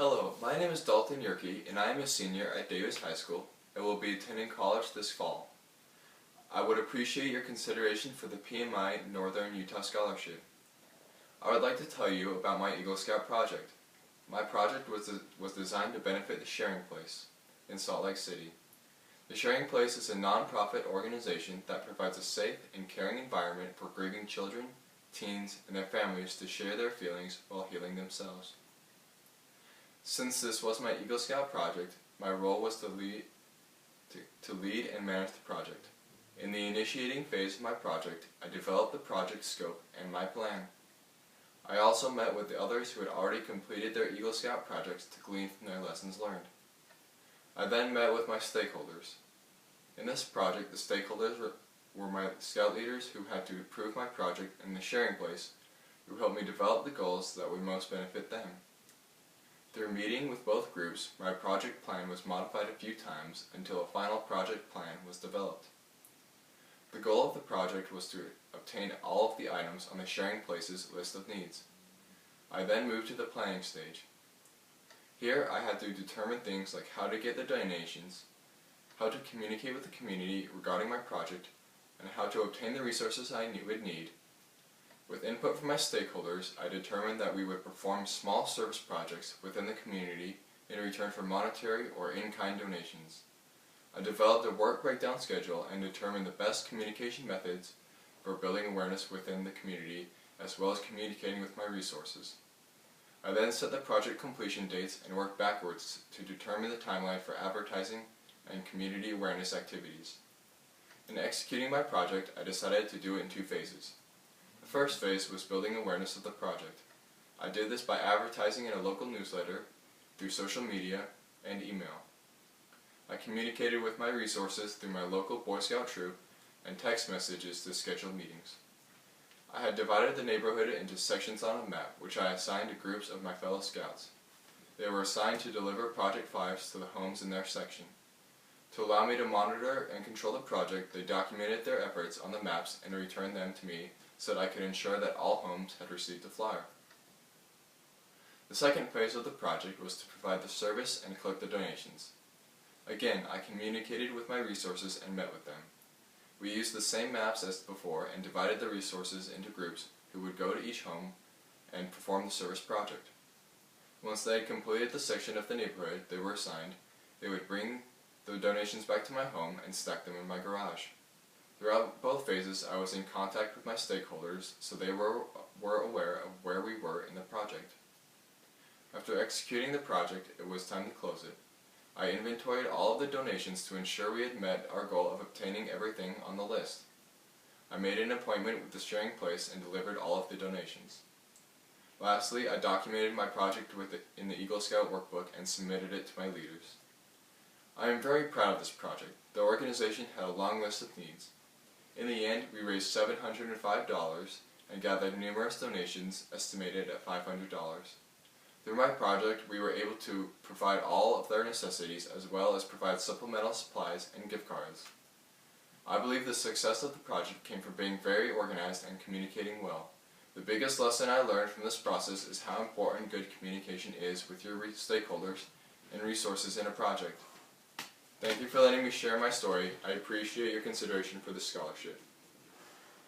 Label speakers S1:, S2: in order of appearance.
S1: Hello, my name is Dalton Yerke, and I am a senior at Davis High School and will be attending college this fall. I would appreciate your consideration for the PMI Northern Utah Scholarship. I would like to tell you about my Eagle Scout project. My project was designed to benefit the Sharing Place in Salt Lake City. The Sharing Place is a non-profit organization that provides a safe and caring environment for grieving children, teens, and their families to share their feelings while healing themselves. Since this was my Eagle Scout project, my role was to lead and manage the project. In the initiating phase of my project, I developed the project scope and my plan. I also met with the others who had already completed their Eagle Scout projects to glean from their lessons learned. I then met with my stakeholders. In this project, the stakeholders were my scout leaders who had to approve my project and the Sharing Place, who helped me develop the goals that would most benefit them. Through meeting with both groups, my project plan was modified a few times until a final project plan was developed. The goal of the project was to obtain all of the items on the Sharing Place's list of needs. I then moved to the planning stage. Here I had to determine things like how to get the donations, how to communicate with the community regarding my project, and how to obtain the resources I would need. With input from my stakeholders, I determined that we would perform small service projects within the community in return for monetary or in-kind donations. I developed a work breakdown schedule and determined the best communication methods for building awareness within the community, as well as communicating with my resources. I then set the project completion dates and worked backwards to determine the timeline for advertising and community awareness activities. In executing my project, I decided to do it in two phases. The first phase was building awareness of the project. I did this by advertising in a local newsletter, through social media, and email. I communicated with my resources through my local Boy Scout troop and text messages to schedule meetings. I had divided the neighborhood into sections on a map, which I assigned to groups of my fellow scouts. They were assigned to deliver project files to the homes in their section. To allow me to monitor and control the project, they documented their efforts on the maps and returned them to me so that I could ensure that all homes had received a flyer. The second phase of the project was to provide the service and collect the donations. Again, I communicated with my resources and met with them. We used the same maps as before and divided the resources into groups who would go to each home and perform the service project. Once they had completed the section of the neighborhood they were assigned, they would bring the donations back to my home and stack them in my garage. Throughout both phases, I was in contact with my stakeholders, so they were aware of where we were in the project. After executing the project, it was time to close it. I inventoried all of the donations to ensure we had met our goal of obtaining everything on the list. I made an appointment with the Sharing Place and delivered all of the donations. Lastly, I documented my project in the Eagle Scout workbook and submitted it to my leaders. I am very proud of this project. The organization had a long list of needs. In the end, we raised $705 and gathered numerous donations estimated at $500. Through my project, we were able to provide all of their necessities as well as provide supplemental supplies and gift cards. I believe the success of the project came from being very organized and communicating well. The biggest lesson I learned from this process is how important good communication is with your stakeholders and resources in a project. Thank you for letting me share my story. I appreciate your consideration for this scholarship.